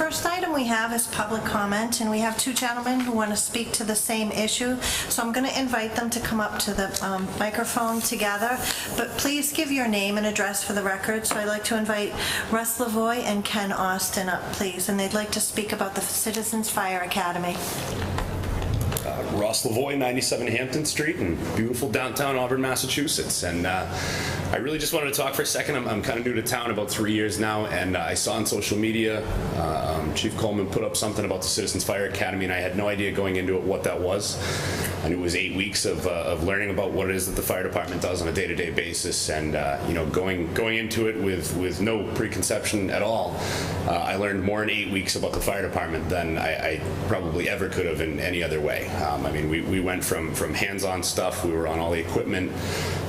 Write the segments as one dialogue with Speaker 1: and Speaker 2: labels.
Speaker 1: first item we have is public comment, and we have two gentlemen who want to speak to the same issue. So I'm going to invite them to come up to the microphone together, but please give your name and address for the record. So I'd like to invite Russ Lavoie and Ken Austin up, please, and they'd like to speak about the Citizens Fire Academy.
Speaker 2: Russ Lavoie, 97 Hampton Street in beautiful downtown Auburn, Massachusetts. And I really just wanted to talk for a second. I'm kind of new to town, about 3 years now, and I saw on social media Chief Coleman put up something about the Citizens Fire Academy, and I had no idea going into it what that was. I knew it was 8 weeks of learning about what it is that the fire department does on a day-to-day basis, and you know, going into it with no preconception at all. I learned more in 8 weeks about the fire department than I probably ever could have in any other way. I mean, we went from hands-on stuff. We were on all the equipment.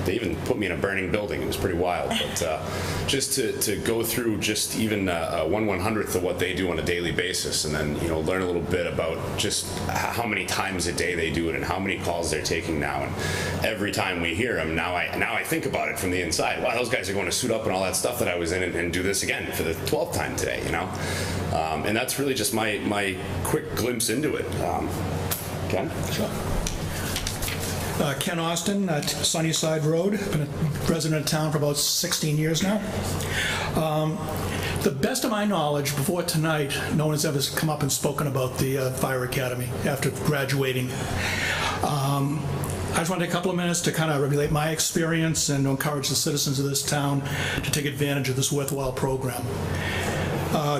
Speaker 2: They even put me in a burning building. It was pretty wild. But just to go through just even 1/100th of what they do on a daily basis, and then, you know, learn a little bit about just how many times a day they do it and how many calls they're taking now. And every time we hear them, now I think about it from the inside. Wow, those guys are going to suit up and all that stuff that I was in and do this again for the 12th time today, you know? And that's really just my quick glimpse into it. Ken? Sure.
Speaker 3: Ken Austin at Sunnyside Road. Been a resident of town for about 16 years now. The best of my knowledge, before tonight, no one has ever come up and spoken about the Fire Academy after graduating. I just want to take a couple of minutes to kind of relate my experience and to encourage the citizens of this town to take advantage of this worthwhile program.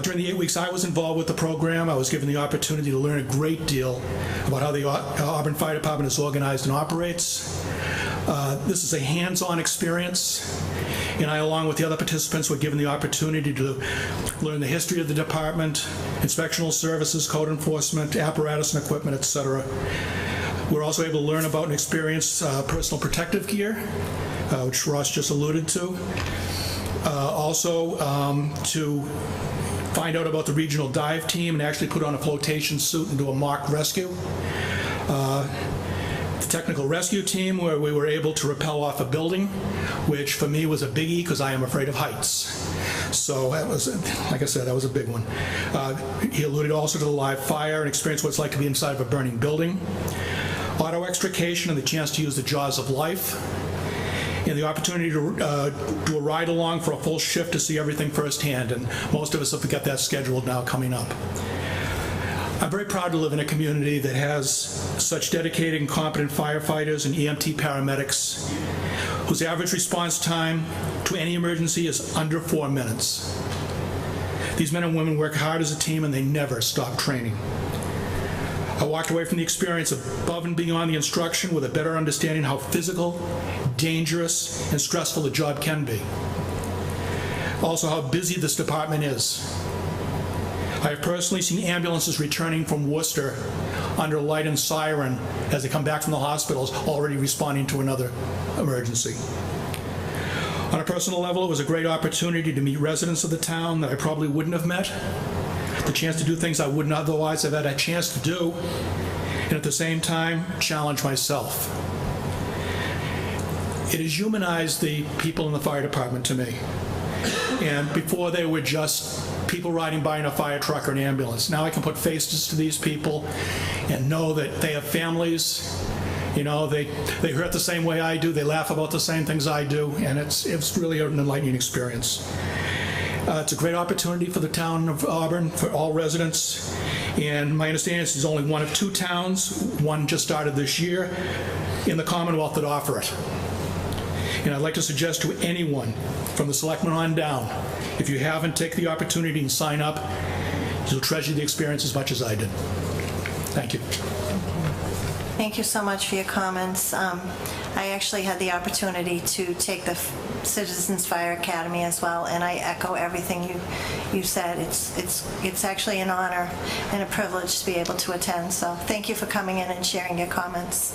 Speaker 3: During the 8 weeks I was involved with the program, I was given the opportunity to learn a great deal about how the Auburn Fire Department is organized and operates. This is a hands-on experience, and I, along with the other participants, were given the opportunity to learn the history of the department, inspectional services, code enforcement, apparatus and equipment, etc. We're also able to learn about and experience personal protective gear, which Ross just alluded to. Also, to find out about the regional dive team and actually put on a flotation suit and do a mock rescue. The technical rescue team, where we were able to rappel off a building, which for me was a biggie because I am afraid of heights. So that was, like I said, that was a big one. He alluded also to the live fire and experience what it's like to be inside of a burning building. Auto extrication and the chance to use the jaws of life. And the opportunity to do a ride along for a full shift to see everything firsthand, and most of us have got that scheduled now coming up. I'm very proud to live in a community that has such dedicated and competent firefighters and EMT paramedics whose average response time to any emergency is under 4 minutes. These men and women work hard as a team and they never stop training. I walked away from the experience above and beyond the instruction with a better understanding how physical, dangerous, and stressful the job can be. Also, how busy this department is. I have personally seen ambulances returning from Worcester under light and siren as they come back from the hospitals, already responding to another emergency. On a personal level, it was a great opportunity to meet residents of the town that I probably wouldn't have met. The chance to do things I wouldn't otherwise have had a chance to do, and at the same time, challenge myself. It has humanized the people in the fire department to me. And before they were just people riding by in a fire truck or an ambulance. Now I can put faces to these people and know that they have families. You know, they hurt the same way I do, they laugh about the same things I do, and it's really an enlightening experience. It's a great opportunity for the town of Auburn, for all residents, and my understanding is there's only one of 2 towns, one just started this year, in the Commonwealth that offer it. And I'd like to suggest to anyone, from the selectmen on down, if you haven't, take the opportunity and sign up. You'll treasure the experience as much as I did. Thank you.
Speaker 1: Thank you so much for your comments. I actually had the opportunity to take the Citizens Fire Academy as well, and I echo everything you said. It's actually an honor and a privilege to be able to attend. So thank you for coming in and sharing your comments.